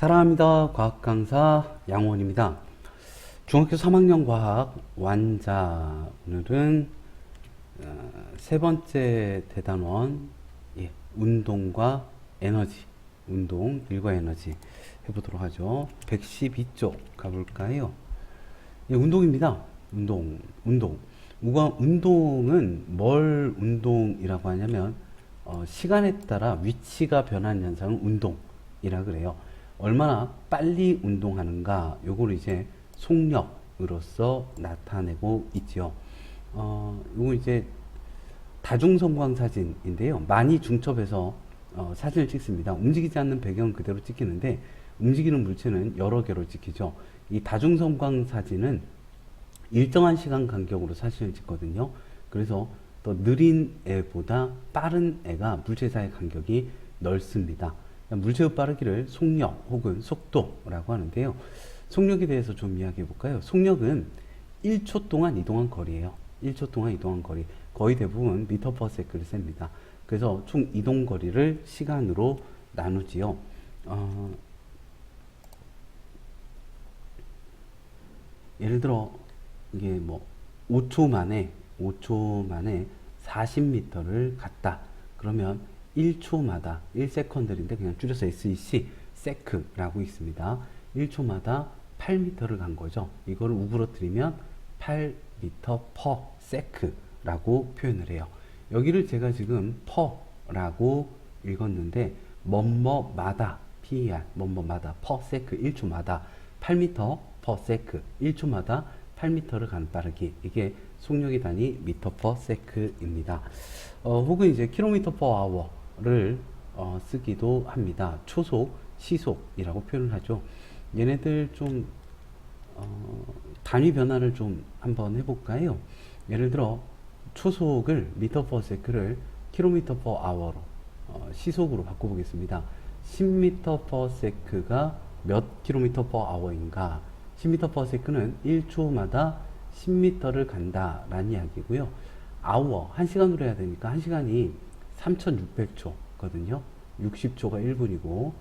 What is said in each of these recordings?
사랑합니다. 과학 강사 양원입니다. 중학교 3학년 과학 완자. 오늘은 세 번째 대단원, 운동과 에너지, 운동, 일과 에너지 해보도록 하죠. 112쪽 가볼까요? 운동입니다. 운동은 뭘 운동이라고 하냐면 시간에 따라 위치가 변하는 현상을 운동이라 그래요. 얼마나 빨리 운동하는가, 요걸 이제 속력으로서 나타내고 있죠. 요거 이제 다중성광 사진인데요. 많이 중첩해서 사진을 찍습니다. 움직이지 않는 배경은 그대로 찍히는데 움직이는 물체는 여러 개로 찍히죠. 이 다중성광 사진은 일정한 시간 간격으로 사진을 찍거든요. 그래서 더 느린 애보다 빠른 애가 물체 사이 간격이 넓습니다. 물체의 빠르기를 속력 혹은 속도라고 하는데요. 속력에 대해서 좀 이야기해 볼까요? 속력은 1초 동안 이동한 거리예요. 1초 동안 이동한 거리. 거의 대부분 미터 퍼 세크를 셉니다. 그래서 총 이동 거리를 시간으로 나누지요. 예를 들어 이게 뭐 5초 만에 40m를 갔다. 그러면 1초마다 1세컨드인데 그냥 줄여서 SEC 세크라고 있습니다. 1초마다 8m를 간 거죠. 이거를 우그러뜨리면 8m per sec라고 표현을 해요. 여기를 제가 지금 per라고 읽었는데 뭐뭐마다 per 뭐뭐마다 per sec 1초마다 8m per sec 1초마다 8m를 가는 빠르기, 이게 속력의 단위 미터 퍼 세크입니다. 혹은 이제 킬로미터 퍼 아워를 쓰기도 합니다. 초속, 시속이라고 표현을 하죠. 얘네들 좀 단위 변화를 좀 한번 해볼까요? 예를 들어 초속을 미터 퍼 세크를 킬로미터 퍼 아워로 시속으로 바꿔보겠습니다. 10m 퍼 세크가 몇 킬로미터 퍼 아워인가? 10m per sec는 1초마다 10m를 간다라는 이야기고요. 아워, 1시간으로 해야 되니까 1시간이 3600초거든요. 60초가 1분이고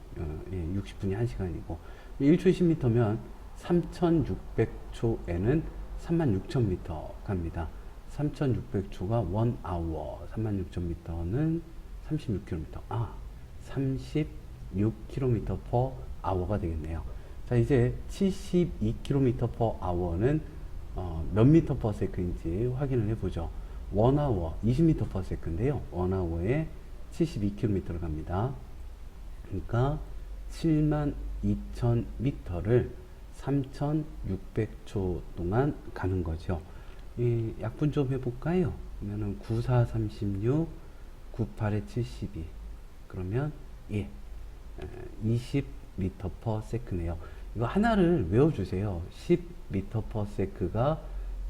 60분이 1시간이고 1초에 10m면 3600초에는 36,000m 갑니다. 3600초가 1hour, 36,000m는 36km. 36km per hour가 되겠네요. 자, 이제 72km per hour는 몇 미터 per sec인지 확인을 해보죠. 1hour 20m per sec인데요. 1hour에 72km를 갑니다. 그러니까 72,000m를 3,600초 동안 가는 거죠. 약분 좀 해볼까요? 그러면은 9436, 98에 72. 그러면 20m per sec네요. 이거 하나를 외워주세요. 10m per sec가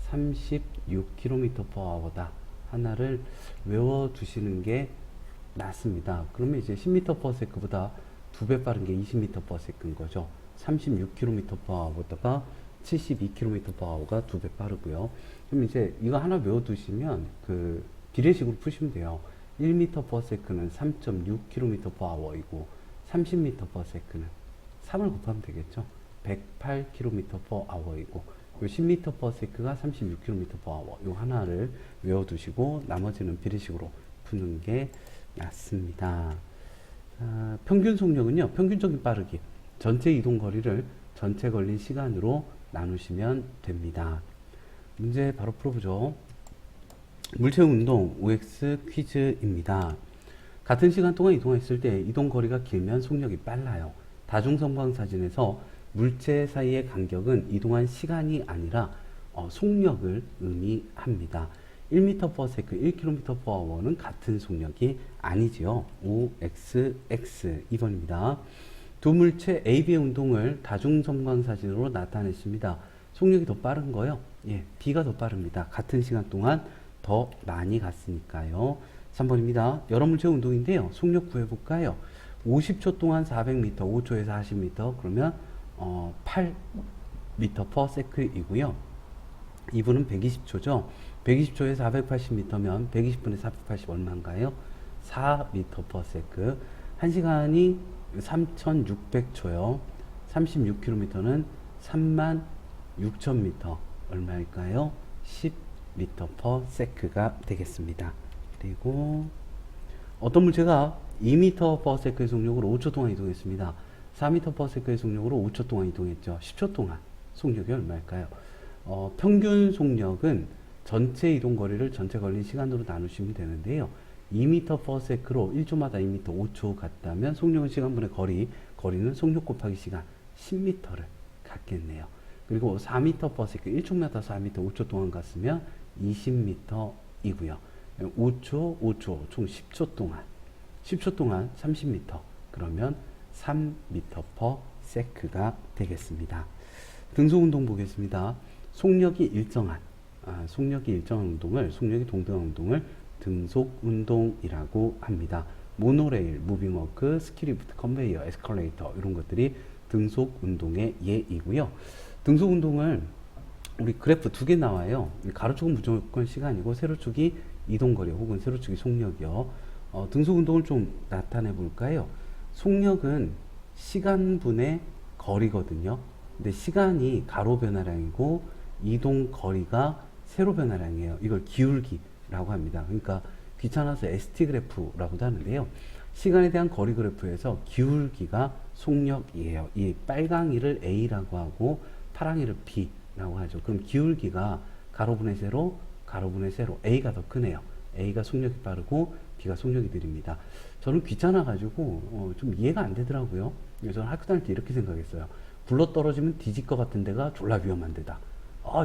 36km per hour다. 하나를 외워두시는 게 낫습니다. 그러면 이제 10m per sec보다 2배 빠른 게 20m per sec인 거죠. 36km per hour보다가 72km per hour가 2배 빠르고요. 그럼 이제 이거 하나 외워두시면 그 비례식으로 푸시면 돼요. 1m per sec는 3.6km per hour이고 30m per sec는 3을 곱하면 되겠죠. 108km per hour이고 10m per sec가 36km per hour. 요 하나를 외워두시고 나머지는 비례식으로 푸는 게 낫습니다. 평균 속력은요, 평균적인 빠르기, 전체 이동 거리를 전체 걸린 시간으로 나누시면 됩니다. 문제 바로 풀어보죠. 물체 운동 OX 퀴즈입니다. 같은 시간 동안 이동했을 때 이동 거리가 길면 속력이 빨라요. 다중성광 사진에서 물체 사이의 간격은 이동한 시간이 아니라 속력을 의미합니다. 1m per second, 1km per hour는 같은 속력이 아니지요. OXX 2번입니다. 두 물체 A, B의 운동을 다중성광 사진으로 나타냈습니다. 속력이 더 빠른 거요? B가 더 빠릅니다. 같은 시간 동안 더 많이 갔으니까요. 3번입니다. 여러 물체 운동인데요. 속력 구해볼까요? 50초 동안 400m, 5초에서 40m, 그러면 8m per sec이고요. 2분은 120초죠. 120초에 480m면 120분에 480 얼마인가요? 4m per sec. 1시간이 3600초요. 36km는 36,000m. 얼마일까요? 10m/s가 되겠습니다. 그리고 어떤 물체가 2m/s의 속력으로 5초 동안 이동했습니다. 4m/s의 속력으로 5초 동안 이동했죠. 10초 동안 속력이 얼마일까요? 평균 속력은 전체 이동 거리를 전체 걸린 시간으로 나누시면 되는데요. 2m/s로 1초마다 2m 5초 같다면 속력은 시간분의 거리는 속력 곱하기 시간 10m를 갖겠네요. 그리고 4m/s 1초마다 4m 5초 동안 갔으면 20m이고요. 5초 총 10초 동안 30m 그러면 3m/s가 되겠습니다. 등속 운동 보겠습니다. 속력이 일정한 운동을, 속력이 동등한 운동을 등속 운동이라고 합니다. 모노레일, 무빙워크, 스키리프트, 컨베이어, 에스컬레이터 이런 것들이 등속 운동의 예이고요. 등속 운동을 우리 그래프 두 개 나와요. 가로축은 무조건 시간이고 세로축이 이동거리 혹은 세로축이 속력이요. 등속 운동을 좀 나타내 볼까요? 속력은 시간분의 거리거든요. 근데 시간이 가로 변화량이고 이동 거리가 세로 변화량이에요. 이걸 기울기라고 합니다. 그러니까 귀찮아서 ST 그래프라고도 하는데요. 시간에 대한 거리 그래프에서 기울기가 속력이에요. 이 빨강이를 A라고 하고 파랑이를 B라고 하죠. 그럼 기울기가 가로분의 세로, A가 더 크네요. A가 속력이 빠르고 B가 속력이 느립니다. 저는 귀찮아가지고 좀 이해가 안 되더라고요. 저는 학교 다닐 때 이렇게 생각했어요. 굴러 떨어지면 뒤질 것 같은 데가 졸라 위험한 데다.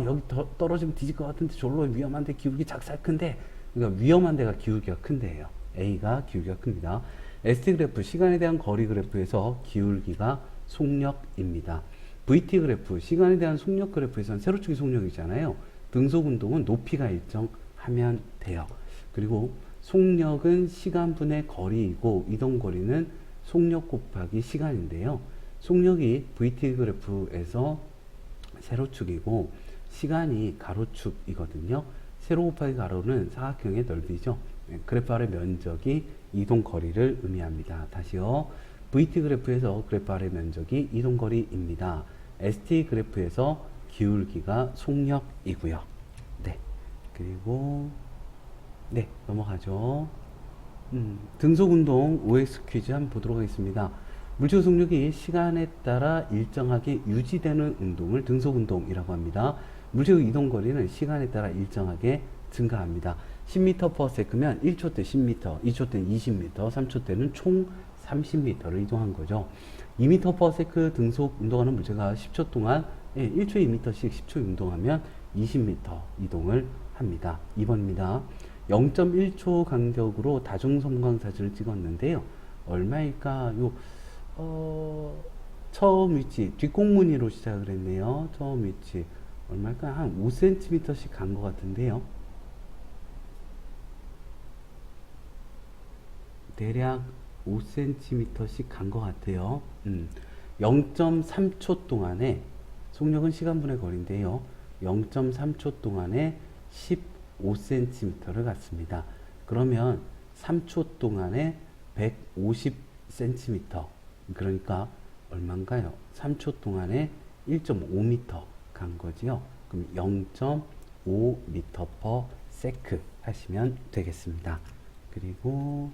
여기 떨어지면 뒤질 것 같은데 졸라 위험한데 기울기 작살 큰데. 그러니까 위험한 데가 기울기가 큰 데예요. A가 기울기가 큽니다. ST 그래프, 시간에 대한 거리 그래프에서 기울기가 속력입니다. VT 그래프, 시간에 대한 속력 그래프에서는 세로축이 속력이잖아요. 등속 운동은 높이가 일정하면 돼요. 그리고 속력은 시간분의 거리이고 이동 거리는 속력 곱하기 시간인데요. 속력이 VT 그래프에서 세로축이고 시간이 가로축이거든요. 세로 곱하기 가로는 사각형의 넓이죠. 그래프 아래 면적이 이동 거리를 의미합니다. 다시요. VT 그래프에서 그래프 아래 면적이 이동 거리입니다. ST 그래프에서 기울기가 속력이고요. 네. 그리고 네, 넘어가죠. 등속 운동 OX 퀴즈 한번 보도록 하겠습니다. 물질 속력이 시간에 따라 일정하게 유지되는 운동을 등속 운동이라고 합니다. 물질의 이동 거리는 시간에 따라 일정하게 증가합니다. 10m/s면 1초 때 10m, 2초 때는 20m, 3초 때는 총 30m를 이동한 거죠. 2m/s 등속 운동하는 물체가 10초 동안 1초에 2m씩 10초 운동하면 20m 이동을 합니다. 2번입니다. 0.1초 간격으로 다중섬광 사진을 찍었는데요. 얼마일까요? 처음 위치, 뒷공무니로 시작을 했네요. 처음 위치. 얼마일까요? 한 5cm씩 간 것 같은데요. 대략 5cm씩 간 것 같아요. 0.3초 동안에 속력은 시간분의 거리인데요. 0.3초 동안에 15cm를 갔습니다. 그러면 3초 동안에 150cm. 그러니까 얼마인가요? 3초 동안에 1.5m 간 거지요. 그럼 0.5m/s 하시면 되겠습니다. 그리고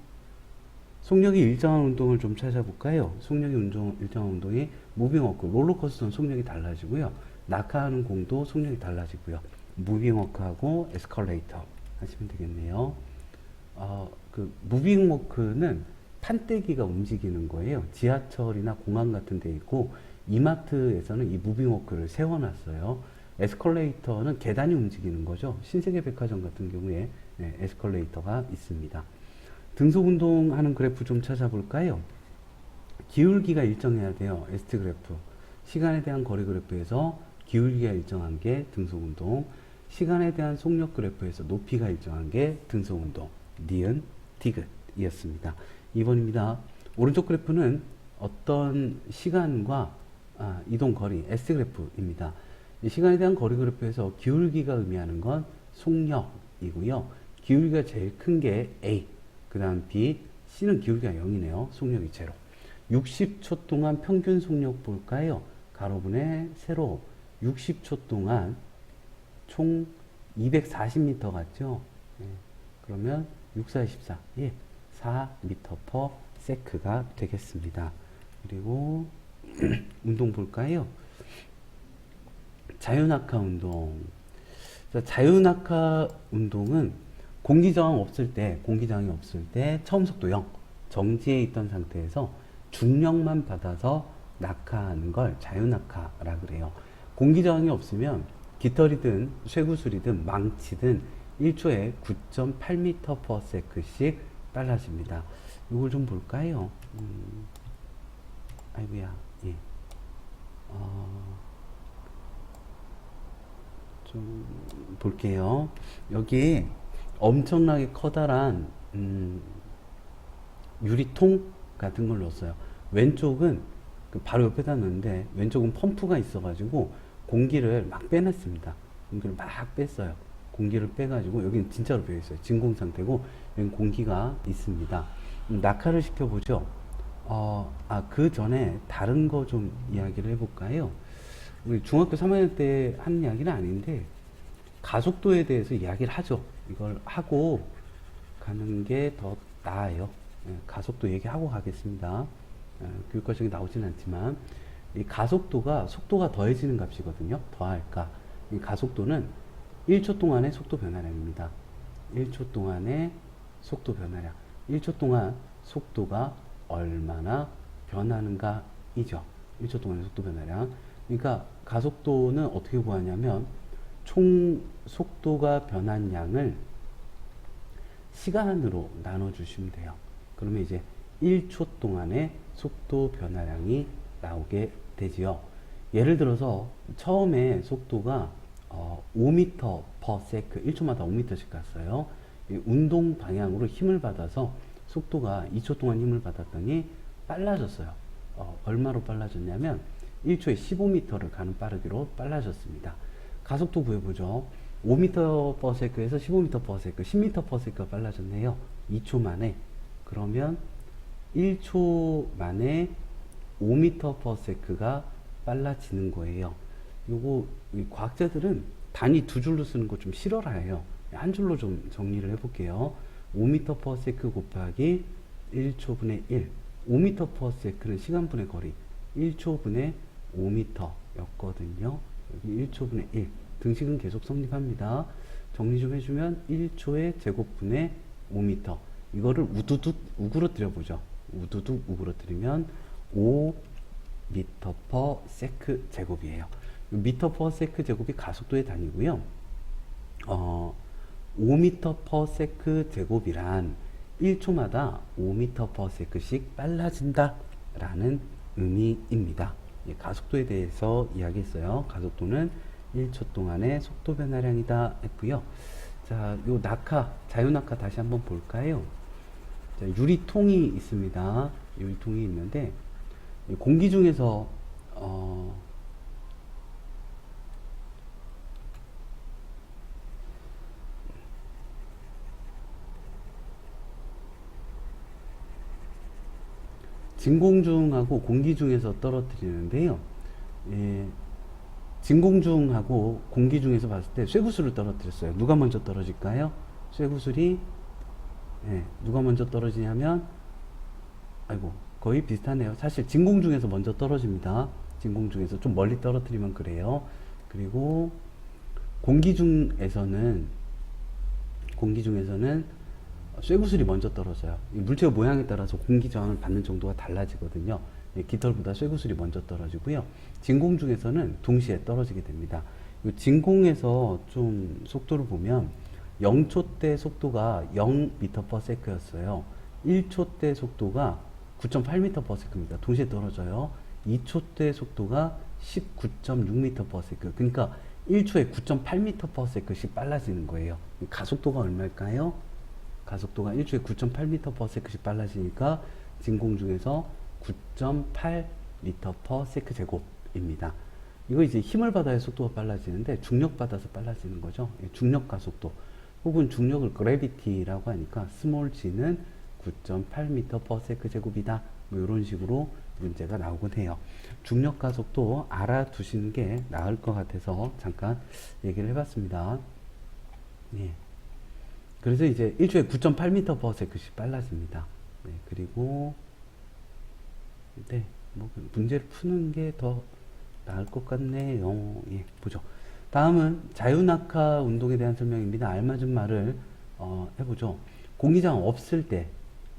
속력이 일정한 운동을 좀 찾아볼까요? 속력이 일정한 운동이 무빙워크, 롤러코스터는 속력이 달라지고요. 낙하하는 공도 속력이 달라지고요. 무빙워크하고 에스컬레이터 하시면 되겠네요. 그 무빙워크는 판때기가 움직이는 거예요. 지하철이나 공항 같은 데 있고 이마트에서는 이 무빙워크를 세워놨어요. 에스컬레이터는 계단이 움직이는 거죠. 신세계백화점 같은 경우에 에스컬레이터가 있습니다. 등속 운동하는 그래프 좀 찾아볼까요? 기울기가 일정해야 돼요. ST 그래프. 시간에 대한 거리 그래프에서 기울기가 일정한 게 등속 운동. 시간에 대한 속력 그래프에서 높이가 일정한 게 등속 운동. 니은, 디귿이었습니다. 2번입니다. 오른쪽 그래프는 어떤 시간과 이동 거리, S 그래프입니다. 시간에 대한 거리 그래프에서 기울기가 의미하는 건 속력이고요. 기울기가 제일 큰 게 A, 그 다음 B, C는 기울기가 0이네요. 속력이 제로. 60초 동안 평균 속력 볼까요? 가로분의 세로 60초 동안 총 240m 같죠? 예, 그러면 6, 4, 24, 예, 4m/s가 되겠습니다. 그리고 운동 볼까요? 자유낙하 운동. 자유낙하 운동은 공기저항이 없을 때 처음 속도 0, 정지해 있던 상태에서 중력만 받아서 낙하하는 걸 자유낙하라 그래요. 공기저항이 없으면 깃털이든 쇠구슬이든 망치든 1초에 9.8m/s씩 빨라집니다. 이걸 좀 볼까요? 아이고야, 예. 좀 볼게요. 여기 엄청나게 커다란 유리통 같은 걸 넣었어요. 왼쪽은 바로 옆에다 넣는데 왼쪽은 펌프가 있어가지고 공기를 막 빼냈습니다. 공기를 막 뺐어요. 공기를 빼가지고 여기는 진짜로 빼어 있어요. 진공 상태고 여기 공기가 있습니다. 낙하를 시켜보죠. 그 전에 다른 거 좀 이야기를 해볼까요? 우리 중학교 3학년 때 하는 이야기는 아닌데 가속도에 대해서 이야기를 하죠. 이걸 하고 가는 게 더 나아요. 가속도 얘기하고 가겠습니다. 교육 과정에 나오진 않지만 이 가속도가 속도가 더해지는 값이거든요. 더할까. 이 가속도는 1초 동안의 속도 변화량입니다. 1초 동안의 속도 변화량. 1초 동안 속도가 얼마나 변하는가 이죠. 1초 동안의 속도 변화량. 그러니까 가속도는 어떻게 구하냐면 총 속도가 변한 양을 시간으로 나눠주시면 돼요. 그러면 이제 1초 동안의 속도 변화량이 나오게 되지요. 예를 들어서 처음에 속도가 5m/s 1초마다 5m씩 갔어요. 운동 방향으로 힘을 받아서 속도가 2초 동안 힘을 받았더니 빨라졌어요. 얼마로 빨라졌냐면 1초에 15m를 가는 빠르기로 빨라졌습니다. 가속도 구해보죠. 5m/s에서 15m/s, 10m/s가 빨라졌네요. 2초 만에. 그러면 1초 만에 5m/s가 빨라지는 거예요. 요거 과학자들은 단위 두 줄로 쓰는 거 좀 싫어해요. 한 줄로 좀 정리를 해볼게요. 5m/s 곱하기 1초분의 1. 5m/s는 시간분의 거리. 1초분의 5m였거든요. 여기 1초분의 1. 등식은 계속 성립합니다. 정리 좀 해주면 1초의 제곱분의 5m. 이거를 우두둑 우그러뜨려보죠. 우두둑 우그러뜨리면 5m/s 제곱이에요. m/s 제곱이 가속도의 단위고요. 5m/s 제곱이란 1초마다 5m/s씩 빨라진다 라는 의미입니다. 가속도에 대해서 이야기했어요. 가속도는 1초 동안의 속도 변화량이다 했고요. 자, 요 낙하, 자유낙하 다시 한번 볼까요? 자, 유리통이 있습니다. 유리통이 있는데 공기 중에서 진공 중하고 공기 중에서 떨어뜨리는데요. 예, 진공 중하고 공기 중에서 봤을 때 쇠구슬을 떨어뜨렸어요. 누가 먼저 떨어질까요? 쇠구슬이 누가 먼저 떨어지냐면 아이고 거의 비슷하네요. 사실 진공 중에서 먼저 떨어집니다. 진공 중에서 좀 멀리 떨어뜨리면 그래요. 그리고 공기 중에서는 쇠구슬이 먼저 떨어져요. 물체의 모양에 따라서 공기 저항을 받는 정도가 달라지거든요. 깃털보다 쇠구슬이 먼저 떨어지고요. 진공 중에서는 동시에 떨어지게 됩니다. 진공에서 좀 속도를 보면 0초 때 속도가 0m/s였어요. 1초 때 속도가 9.8m/s입니다. 동시에 떨어져요. 2초 때 속도가 19.6m/s. 그러니까 1초에 9.8m/s씩 빨라지는 거예요. 가속도가 얼마일까요? 가속도가 1초에 9.8m/s씩 빨라지니까 진공 중에서 9.8m/s 제곱입니다. 이거 이제 힘을 받아야 속도가 빨라지는데 중력 받아서 빨라지는 거죠. 중력 가속도 혹은 중력을 그래비티라고 하니까 스몰 g는 9.8m/s 제곱이다 뭐 이런 식으로 문제가 나오곤 해요. 중력 가속도 알아두시는 게 나을 것 같아서 잠깐 얘기를 해봤습니다. 예. 그래서 이제 1초에 9.8m/s씩 빨라집니다. 네, 그리고 네, 뭐 문제를 푸는 게 더 나을 것 같네요. 예, 보죠. 다음은 자유낙하 운동에 대한 설명입니다. 알맞은 말을 해보죠. 공기장 없을 때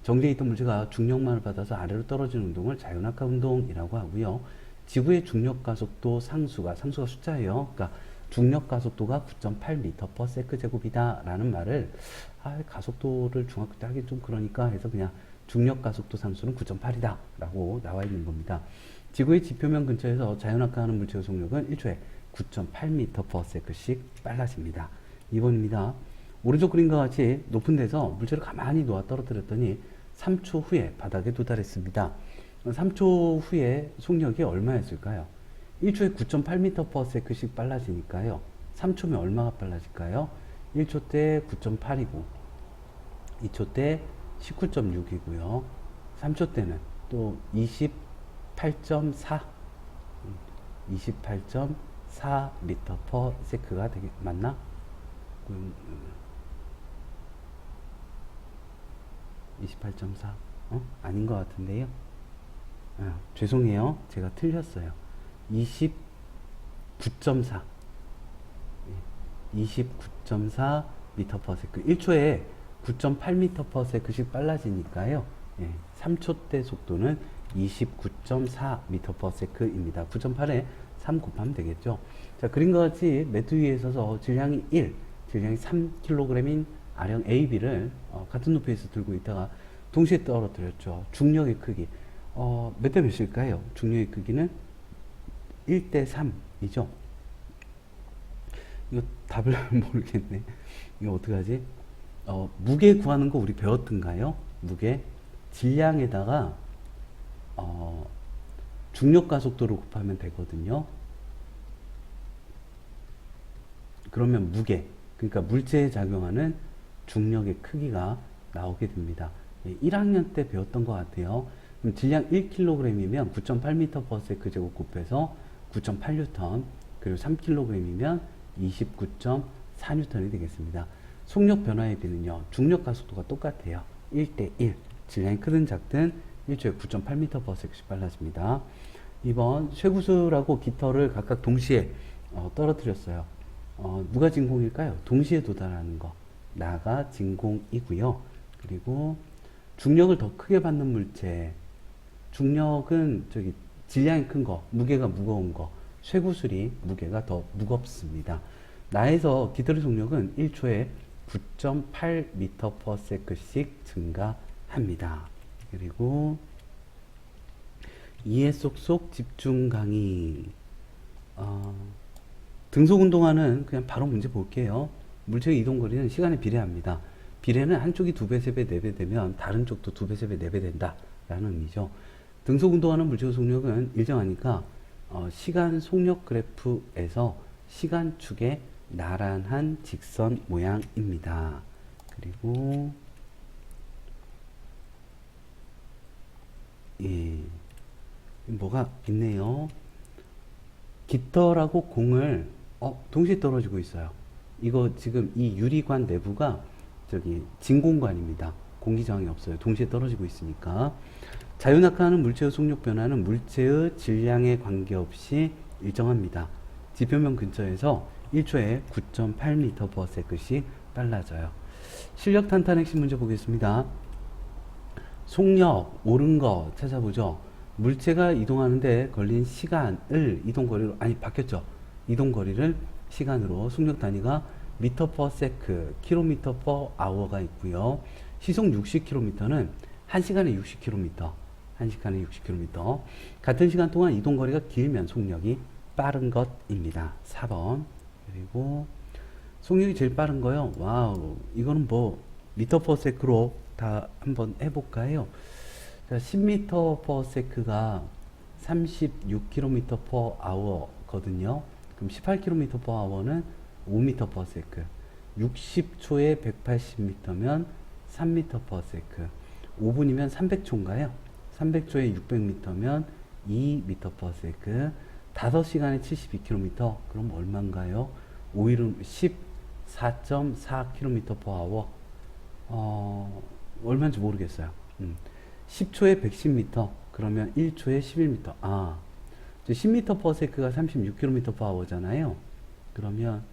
정지해 있던 물체가 중력만을 받아서 아래로 떨어지는 운동을 자유낙하 운동이라고 하고요. 지구의 중력 가속도 상수가 숫자예요. 그러니까 중력 가속도가 9.8m/s 제곱이다 라는 말을 가속도를 중학교 때 하기 좀 그러니까 해서 그냥 중력 가속도 상수는 9.8이다 라고 나와 있는 겁니다. 지구의 지표면 근처에서 자유낙하하는 물체의 속력은 1초에 9.8m/s씩 빨라집니다. 2번입니다. 오른쪽 그림과 같이 높은 데서 물체를 가만히 놓아 떨어뜨렸더니 3초 후에 바닥에 도달했습니다. 3초 후에 속력이 얼마였을까요? 1초에 9.8m/s씩 빨라지니까요. 3초면 얼마가 빨라질까요? 1초 때 9.8이고 2초 때 19.6이고요. 3초 때는 또 28.4 28.4m/s가 되게 맞나? 28.4 아닌 것 같은데요. 죄송해요. 제가 틀렸어요. 29.4 29.4m/s 1초에 9.8m/s씩 빨라지니까요. 3초 때 속도는 29.4m/s입니다. 9.8에 3 곱하면 되겠죠. 자, 그림과 같이 매트 위에 있어서 질량이 1, 질량이 3kg인 아령 AB를 같은 높이에서 들고 있다가 동시에 떨어뜨렸죠. 중력의 크기 몇 대 몇일까요? 중력의 크기는 1대 3이죠. 이거 답을 모르겠네. 이거 어떡하지? 무게 구하는 거 우리 배웠던가요? 무게 질량에다가 중력 가속도를 곱하면 되거든요. 그러면 무게, 그러니까 물체에 작용하는 중력의 크기가 나오게 됩니다. 1학년 때 배웠던 것 같아요. 그럼 질량 1kg이면 9.8m/s 제곱 곱해서 9.8N, 그리고 3kg이면 29.4N이 되겠습니다. 속력 변화의 비는요, 중력 가속도가 똑같아요. 1대 1. 질량이 크든 작든 1초에 9.8m/s씩 빨라집니다. 2번, 쇠구슬하고 깃털을 각각 동시에 떨어뜨렸어요. 누가 진공일까요? 동시에 도달하는 거. 나가 진공이고요. 그리고 중력을 더 크게 받는 물체. 중력은 질량이 큰 거, 무게가 무거운 거. 쇠구슬이 무게가 더 무겁습니다. 나에서 깃털의 속력은 1초에 9.8m/s씩 증가합니다. 그리고 이해 쏙쏙 집중 강의. 등속 운동화는 그냥 바로 문제 볼게요. 물체의 이동 거리는 시간에 비례합니다. 비례는 한쪽이 2배, 3배, 4배 되면 다른 쪽도 2배, 3배, 4배 된다 라는 의미죠. 등속 운동하는 물체의 속력은 일정하니까 시간 속력 그래프에서 시간축의 나란한 직선 모양입니다. 그리고 뭐가 있네요. 깃털하고 공을 동시에 떨어지고 있어요. 이거 지금 이 유리관 내부가 진공관입니다. 공기 저항이 없어요. 동시에 떨어지고 있으니까. 자유낙하하는 물체의 속력 변화는 물체의 질량에 관계없이 일정합니다. 지표면 근처에서 1초에 9.8m/s씩 빨라져요. 실력 탄탄 핵심 문제 보겠습니다. 속력, 옳은 거 찾아보죠. 물체가 이동하는데 걸린 시간을 이동거리로, 바뀌었죠. 이동거리를 시간으로, 속력 단위가 m/s, km/h가 있고요. 시속 60km는 1시간에 60km, 1시간에 60km. 같은 시간 동안 이동거리가 길면 속력이 빠른 것입니다. 4번. 그리고 속력이 제일 빠른 거요. 와우, 이거는 m/s로 다 한번 해볼까요? 10m/s가 36km/h 거든요. 그럼 18km/h는 5m/s. 60초에 180m면 3m/s. 5분이면 300초인가요? 300초에 600m면 2m/s. 5시간에 72km. 그럼 얼마인가요? 5일은 14.4km/h. 얼마인지 모르겠어요. 10초에 110m. 그러면 1초에 11m. 10m/s가 36km/h잖아요. 그러면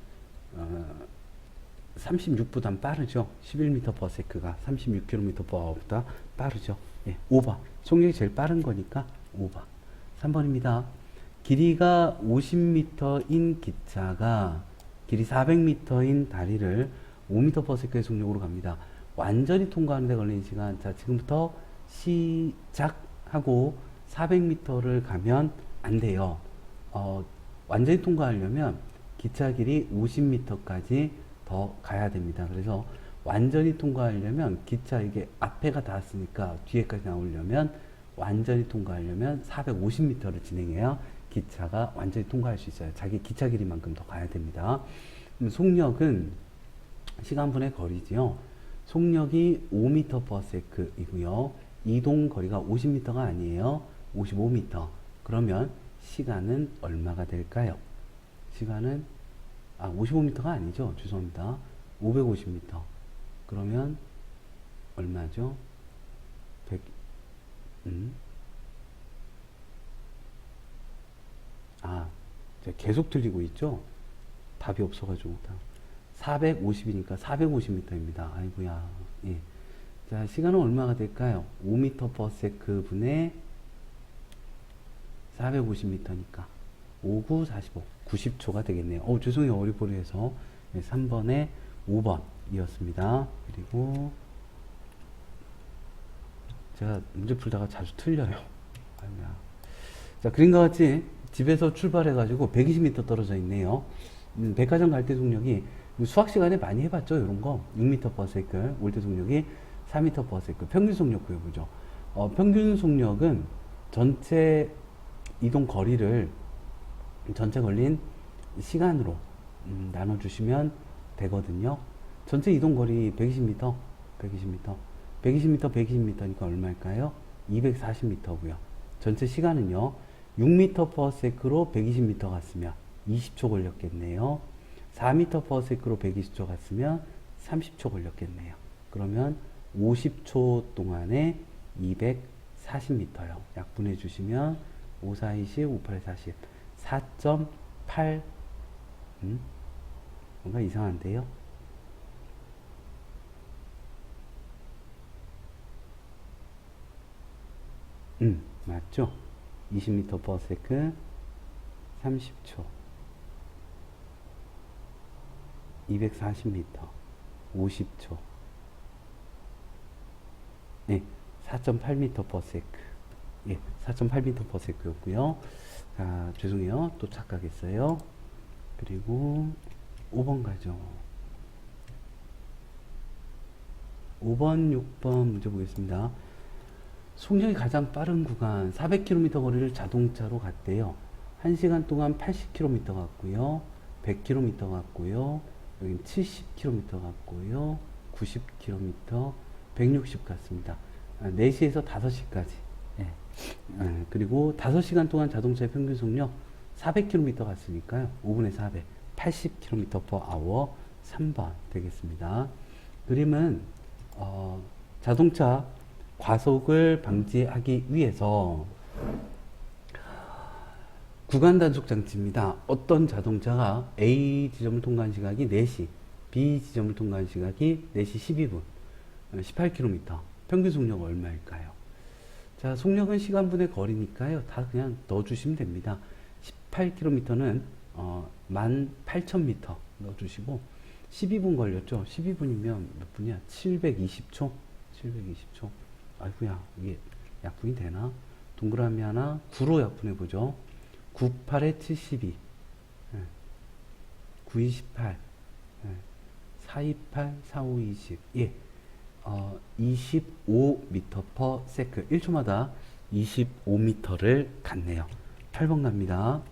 36보단 빠르죠. 11m/s가 36km/h보다 빠르죠. 예, 5번. 속력이 제일 빠른 거니까 5번. 3번입니다. 길이가 50m인 기차가 길이 400m인 다리를 5m/s의 속력으로 갑니다. 완전히 통과하는 데 걸리는 시간. 자, 지금부터 시작하고 400m를 가면 안 돼요. 완전히 통과하려면 기차 길이 50m까지 더 가야 됩니다. 그래서 완전히 통과하려면 기차 이게 앞에가 닿았으니까 뒤에까지 나오려면 완전히 통과하려면 450m를 진행해야 기차가 완전히 통과할 수 있어요. 자기 기차 길이만큼 더 가야 됩니다. 속력은 시간분의 거리지요. 속력이 5m/s이고요. 이동 거리가 50m가 아니에요. 55m. 그러면 시간은 얼마가 될까요? 시간은 55m가 아니죠. 죄송합니다. 550m. 그러면 얼마죠? 100 제가 계속 틀리고 있죠? 답이 없어가지고 450이니까 450m입니다. 아이고야. 예. 자, 시간은 얼마가 될까요? 5m/s 분의 450m니까 59, 45, 90초가 되겠네요. 죄송해요. 어리버리해서. 네, 3번에 5번이었습니다. 그리고 제가 문제 풀다가 자주 틀려요. 아이고야. 자, 그림과 같이 집에서 출발해가지고 120m 떨어져 있네요. 백화점 갈 때 속력이 수학 시간에 많이 해봤죠. 이런 거 6m/s, 올 때 속력이 4m/s. 평균 속력 구해보죠. 평균 속력은 전체 이동 거리를 전체 걸린 시간으로 나눠주시면 되거든요. 전체 이동 거리 120m, 120m니까 얼마일까요? 240m고요. 전체 시간은요. 6m/s로 120m 갔으면 20초 걸렸겠네요. 4m/s로 120초 갔으면 30초 걸렸겠네요. 그러면 50초 동안에 240m요. 약분해 주시면 5, 4, 20, 5, 8, 40, 4.8 뭔가 이상한데요? 맞죠? 20m/s 30초 240m 50초 네, 4.8m/s 예, 4.8m/s였고요. 자, 죄송해요. 또 착각했어요. 그리고 5번 가죠. 5번, 6번 문제 보겠습니다. 속력이 가장 빠른 구간 400km 거리를 자동차로 갔대요. 1시간 동안 80km 갔고요. 100km 갔고요. 여긴 70km 갔고요. 90km, 160 갔습니다. 4시에서 5시까지. 예. 그리고 5시간 동안 자동차의 평균 속력 400km 갔으니까요. 5분의 400, 80km/h 3번 되겠습니다. 그림은 자동차 과속을 방지하기 위해서 구간 단속 장치입니다. 어떤 자동차가 A 지점을 통과한 시각이 4시, B 지점을 통과한 시각이 4시 12분, 18km. 평균 속력 얼마일까요? 자, 속력은 시간분의 거리니까요. 다 그냥 넣어주시면 됩니다. 18km는 18,000m 넣어주시고 12분 걸렸죠. 12분이면 몇 분이야? 720초? 720초. 아이고야, 이게 약분이 되나? 동그라미 하나 9로 약분해보죠. 9, 8에 72, 9, 28, 4, 28, 4, 5, 20. 예. 25m/s 1초마다 25m를 갔네요. 8번 갑니다.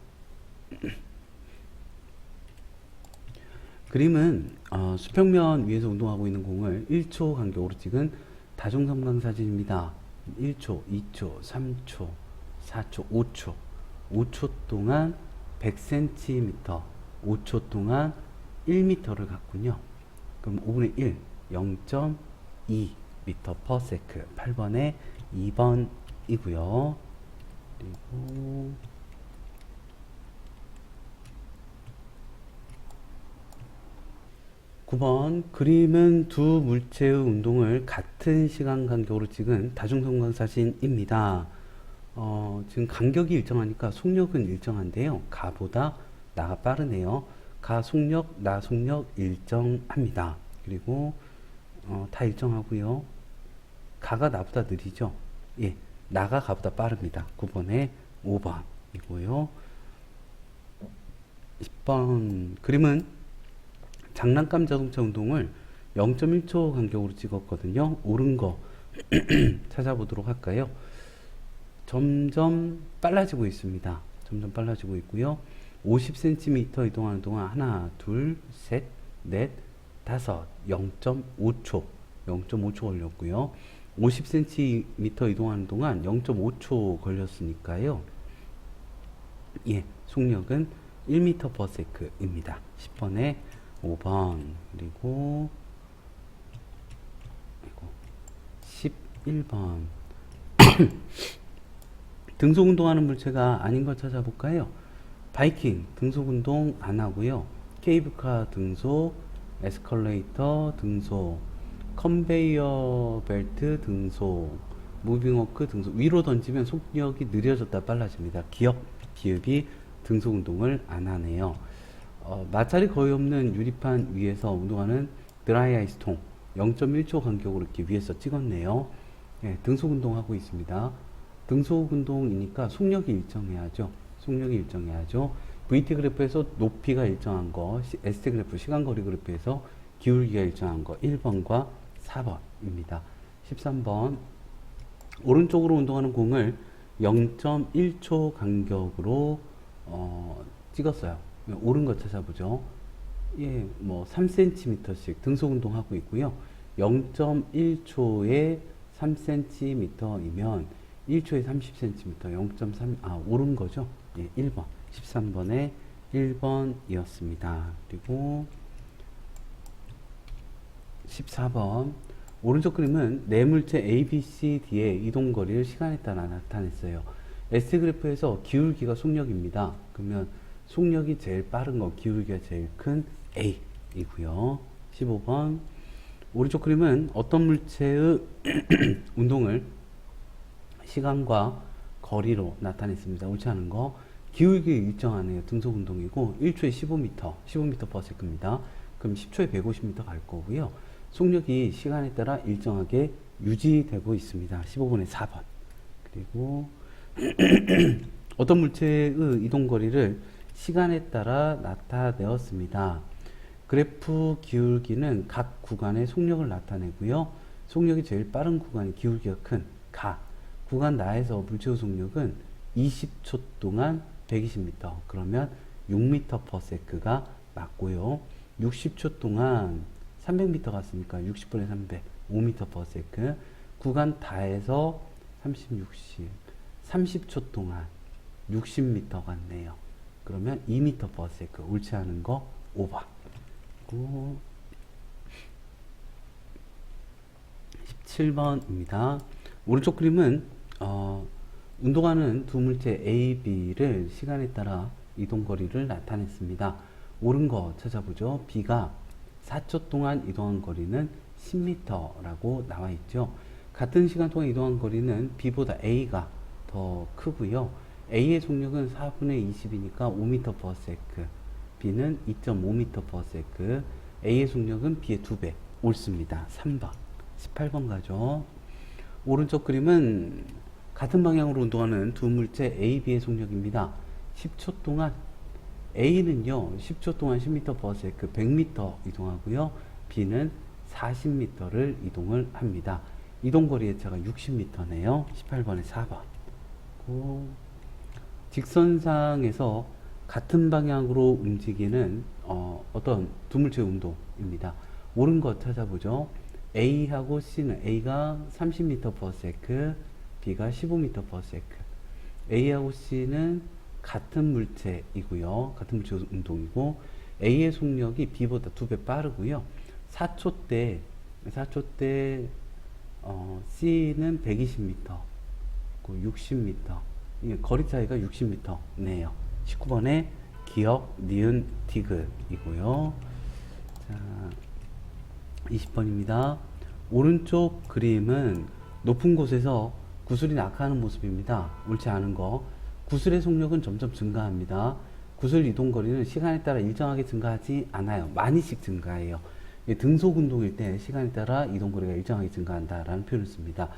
그림은 수평면 위에서 운동하고 있는 공을 1초 간격으로 찍은 다중섬광 사진입니다. 1초, 2초, 3초, 4초, 5초. 5초 동안 100cm, 5초 동안 1m를 갔군요. 그럼 5분의 1, 0.2 m per sec. 8번에 2번이고요. 그리고 9번 그림은 두 물체의 운동을 같은 시간 간격으로 찍은 다중성광 사진입니다. 지금 간격이 일정하니까 속력은 일정한데요. 가보다 나가 빠르네요. 가 속력, 나 속력 일정합니다. 그리고 다 일정하고요. 가가 나보다 느리죠. 예, 나가 가보다 빠릅니다. 9번에 5번이고요. 10번 그림은 장난감 자동차 운동을 0.1초 간격으로 찍었거든요. 옳은 거 찾아보도록 할까요? 점점 빨라지고 있습니다. 점점 빨라지고 있고요. 50cm 이동하는 동안 하나, 둘, 셋, 넷, 다섯, 0.5초 0.5초 걸렸고요. 50cm 이동하는 동안 0.5초 걸렸으니까요. 예, 속력은 1m per sec입니다. 10번에 5번 그리고 11번 등속운동하는 물체가 아닌 걸 찾아볼까요? 바이킹 등속운동 안 하고요. 케이블카 등속, 에스컬레이터 등속, 컨베이어 벨트 등속, 무빙워크 등속. 위로 던지면 속력이 느려졌다 빨라집니다. 기업이 등속운동을 안 하네요. 마찰이 거의 없는 유리판 위에서 운동하는 드라이 아이스통 0.1초 간격으로 이렇게 위에서 찍었네요. 예, 등속 운동하고 있습니다. 등속 운동이니까 속력이 일정해야죠. 속력이 일정해야죠. VT 그래프에서 높이가 일정한 거, ST 그래프 시간거리 그래프에서 기울기가 일정한 거 1번과 4번입니다. 13번 오른쪽으로 운동하는 공을 0.1초 간격으로 찍었어요. 옳은 거 찾아보죠. 예, 뭐 3cm씩 등속 운동하고 있고요. 0.1초에 3cm이면 1초에 30cm, 0.3, 옳은 거죠. 예, 1번. 13번에 1번이었습니다. 그리고 14번. 오른쪽 그림은 네 물체 A, B, C, D의 이동 거리를 시간에 따라 나타냈어요. S 그래프에서 기울기가 속력입니다. 그러면 속력이 제일 빠른 거, 기울기가 제일 큰 A이고요. 15번. 오른쪽 그림은 어떤 물체의 운동을 시간과 거리로 나타냈습니다. 옳지 않은 거. 기울기 일정하네요. 등속 운동이고 1초에 15m per sec입니다. 그럼 10초에 150m 갈 거고요. 속력이 시간에 따라 일정하게 유지되고 있습니다. 15번에 4번. 그리고 어떤 물체의 이동 거리를 시간에 따라 나타내었습니다. 그래프 기울기는 각 구간의 속력을 나타내고요. 속력이 제일 빠른 구간이 기울기가 큰 가. 구간 나에서 물체의 속력은 20초 동안 120m. 그러면 6m per sec가 맞고요. 60초 동안 300m 갔으니까 60분의 300, 5m per sec. 구간 다에서 30, 60, 30초 동안 60m 갔네요. 그러면 2m per sec. 옳지 않은 거 5번. 17번입니다. 오른쪽 그림은 운동하는 두 물체 A, B를 시간에 따라 이동거리를 나타냈습니다. 옳은 거 찾아보죠. B가 4초 동안 이동한 거리는 10m라고 나와 있죠. 같은 시간 동안 이동한 거리는 B보다 A가 더 크고요. A의 속력은 4분의 20이니까 5m per sec. B는 2.5m per sec. A의 속력은 B의 2배. 옳습니다. 3번. 18번 가죠. 오른쪽 그림은 같은 방향으로 운동하는 두 물체 A, B의 속력입니다. 10초 동안 A는요 10초 동안 10m per sec 100m 이동하고요. B는 40m를 이동을 합니다. 이동거리의 차가 60m네요 18번에 4번. 직선상에서 같은 방향으로 움직이는 어떤 두 물체의 운동입니다. 옳은 거 찾아보죠. A하고 C는 A가 30m per sec, B가 15m/s. A하고 C는 같은 물체이고요. 같은 물체 운동이고 A의 속력이 B보다 2배 빠르고요. 4초 때 C는 120m, 60m. 이게 거리 차이가 60m네요. 19번에 기억, 니은, 디귿이고요. 자, 20번입니다. 오른쪽 그림은 높은 곳에서 구슬이 낙하하는 모습입니다. 옳지 않은 거. 구슬의 속력은 점점 증가합니다. 구슬 이동 거리는 시간에 따라 일정하게 증가하지 않아요. 많이씩 증가해요. 등속 운동일 때 시간에 따라 이동 거리가 일정하게 증가한다라는 표현을 씁니다.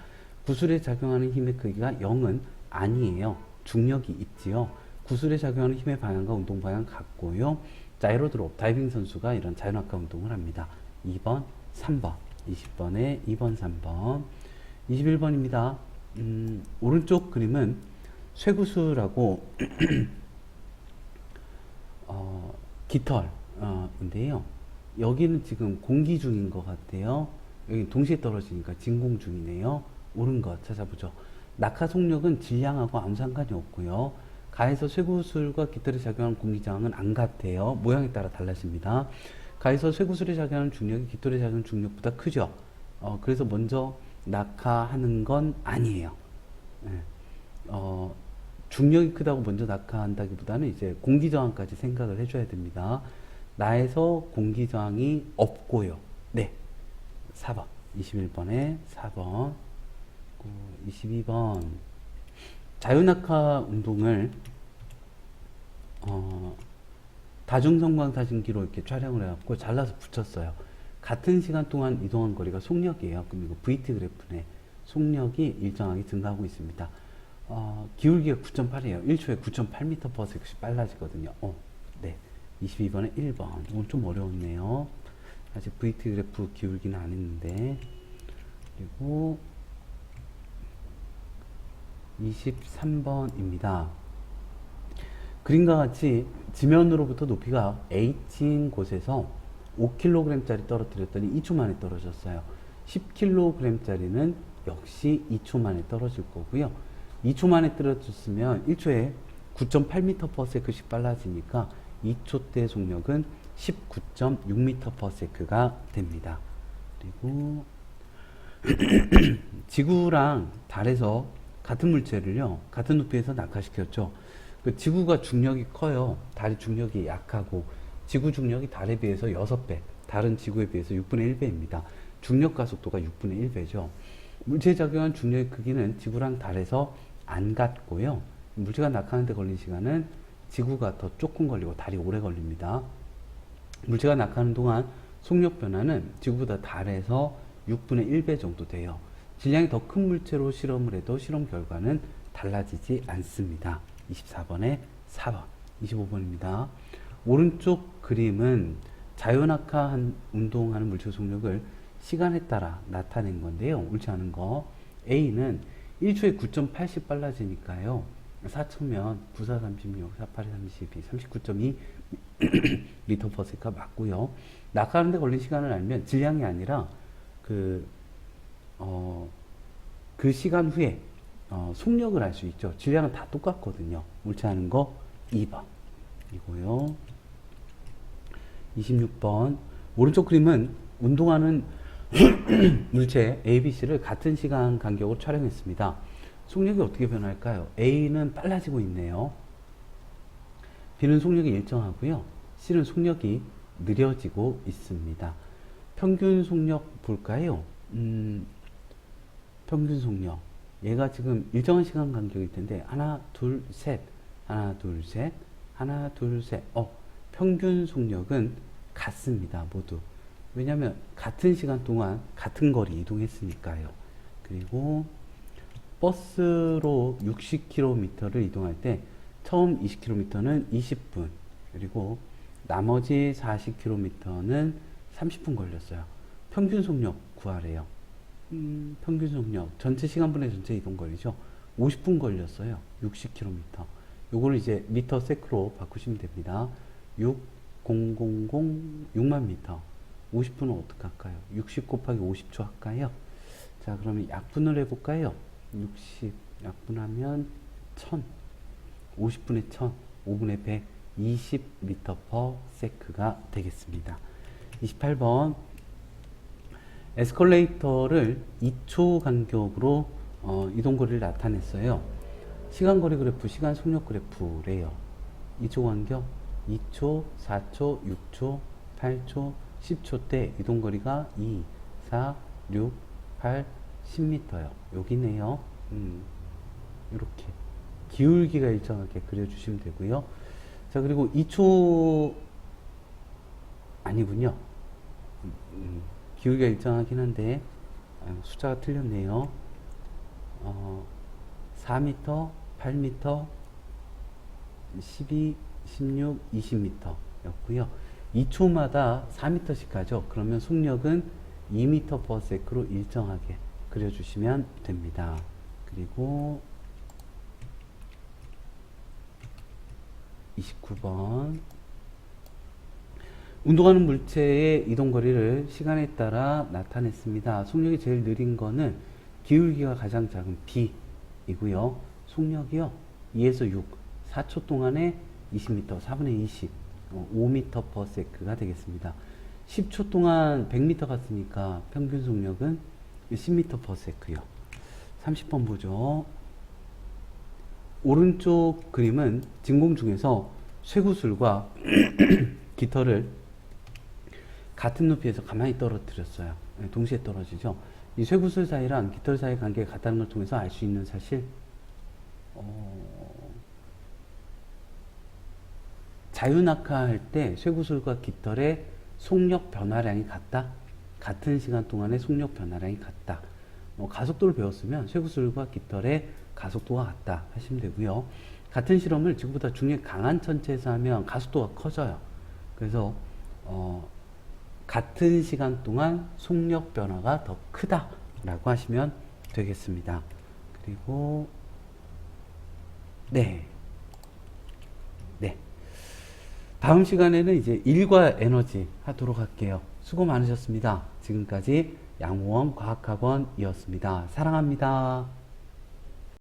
구슬에 작용하는 힘의 크기가 0은 아니에요. 중력이 있지요. 구슬에 작용하는 힘의 방향과 운동 방향 같고요. 자이로드롭, 다이빙 선수가 이런 자유낙하 운동을 합니다. 2번, 3번. 20번에 2번, 3번. 21번입니다. 오른쪽 그림은 쇠구슬하고 깃털인데요. 여기는 지금 공기 중인 것 같아요. 여기 동시에 떨어지니까 진공 중이네요. 옳은 것 찾아보죠. 낙하 속력은 질량하고 아무 상관이 없고요. 가에서 쇠구슬과 깃털에 작용하는 공기저항은 안 같아요. 모양에 따라 달라집니다. 가에서 쇠구슬에 작용하는 중력이 깃털에 작용하는 중력보다 크죠. 그래서 먼저 낙하하는 건 아니에요. 네. 중력이 크다고 먼저 낙하한다기보다는 이제 공기저항까지 생각을 해줘야 됩니다. 나에서 공기저항이 없고요. 네. 4번. 21번에 4번. 22번. 자유낙하 운동을 다중성광사진기로 이렇게 촬영을 해갖고 잘라서 붙였어요. 같은 시간 동안 이동한 거리가 속력이에요. 그럼 이거 VT 그래프네. 속력이 일정하게 증가하고 있습니다. 기울기가 9.8이에요. 1초에 9.8m/s씩 빨라지거든요. 네. 22번에 1번. 이건 좀 어려웠네요. 아직 VT 그래프 기울기는 안 했는데. 그리고 23번입니다. 그림과 같이 지면으로부터 높이가 h인 곳에서 5kg짜리 떨어뜨렸더니 2초 만에 떨어졌어요. 10kg짜리는 역시 2초 만에 떨어질 거고요. 2초 만에 떨어졌으면 1초에 9.8m/s씩 빨라지니까 2초 때 속력은 19.6m/s가 됩니다. 그리고 지구랑 달에서 같은 물체를요, 같은 높이에서 낙하시켰죠. 그 지구가 중력이 커요. 달이 중력이 약하고, 지구 중력이 달에 비해서 6배, 달은 지구에 비해서 6분의 1배입니다. 중력 가속도가 6분의 1배죠. 물체에 작용한 중력의 크기는 지구랑 달에서 안 같고요. 물체가 낙하하는데 걸린 시간은 지구가 더 조금 걸리고 달이 오래 걸립니다. 물체가 낙하하는 동안 속력 변화는 지구보다 달에서 6분의 1배 정도 돼요. 질량이 더 큰 물체로 실험을 해도 실험 결과는 달라지지 않습니다. 24번에 4번, 25번입니다. 오른쪽 그림은 자유낙하 운동하는 물체 속력을 시간에 따라 나타낸 건데요. 옳지 않은 거. A는 1초에 9.8씩 빨라지니까요. 4초면 9, 4, 36, 4, 8, 32, 39.2 m/s가 맞고요. 낙하하는데 걸린 시간을 알면 질량이 아니라 그 시간 후에 속력을 알 수 있죠. 질량은 다 똑같거든요. 옳지 않은 거 2번 이고요. 26번. 오른쪽 그림은 운동하는 물체 A, B, C를 같은 시간 간격으로 촬영했습니다. 속력이 어떻게 변할까요? A는 빨라지고 있네요. B는 속력이 일정하고요. C는 속력이 느려지고 있습니다. 평균 속력 볼까요? 평균 속력. 얘가 지금 일정한 시간 간격일 텐데, 하나, 둘, 셋. 하나, 둘, 셋. 하나, 둘, 셋. 평균 속력은 같습니다. 모두. 왜냐면 같은 시간 동안 같은 거리 이동했으니까요. 그리고 버스로 60km를 이동할 때 처음 20km는 20분, 그리고 나머지 40km는 30분 걸렸어요. 평균 속력 구하래요. 평균 속력 전체 시간분의 전체 이동 거리죠. 50분 걸렸어요. 60km. 요거를 이제 미터 세크로 바꾸시면 됩니다. 6만 미터. 50분은 어떻게 할까요? 60 곱하기 50초 할까요? 자, 그러면 약분을 해볼까요? 60 약분하면 1000, 50분의 1000, 5분의 100, 20m/s가 되겠습니다. 28번 에스컬레이터를 2초 간격으로 이동거리를 나타냈어요. 시간거리 그래프, 시간 속력 그래프래요. 2초 간격, 2초, 4초, 6초, 8초, 10초 때 이동거리가 2, 4, 6, 8, 10m요. 여기네요. 이렇게 기울기가 일정하게 그려주시면 되고요. 자, 그리고 2초 아니군요. 기울기가 일정하긴 한데 숫자가 틀렸네요. 4m, 8m, 12, 16, 20m 였고요. 2초마다 4m씩 가죠. 그러면 속력은 2m/s로 일정하게 그려주시면 됩니다. 그리고 29번 운동하는 물체의 이동거리를 시간에 따라 나타냈습니다. 속력이 제일 느린 거는 기울기가 가장 작은 B이고요. 속력이요 2에서 6, 4초 동안에 20m, 4분의 20, 5m/s가 되겠습니다. 10초 동안 100m 갔으니까 평균 속력은 10m/s요. 30번 보죠. 오른쪽 그림은 진공 중에서 쇠구슬과 깃털을 같은 높이에서 가만히 떨어뜨렸어요. 동시에 떨어지죠. 이 쇠구슬 사이랑 깃털 사이의 관계가 같다는 걸 통해서 알 수 있는 사실, 자유낙하할 때 쇠구슬과 깃털의 속력 변화량이 같다. 같은 시간 동안의 속력 변화량이 같다. 가속도를 배웠으면 쇠구슬과 깃털의 가속도가 같다 하시면 되고요. 같은 실험을 지구보다 중력이 강한 천체에서 하면 가속도가 커져요. 그래서 같은 시간 동안 속력 변화가 더 크다 라고 하시면 되겠습니다. 그리고 네. 다음 시간에는 이제 일과 에너지 하도록 할게요. 수고 많으셨습니다. 지금까지 양호원 과학학원이었습니다. 사랑합니다.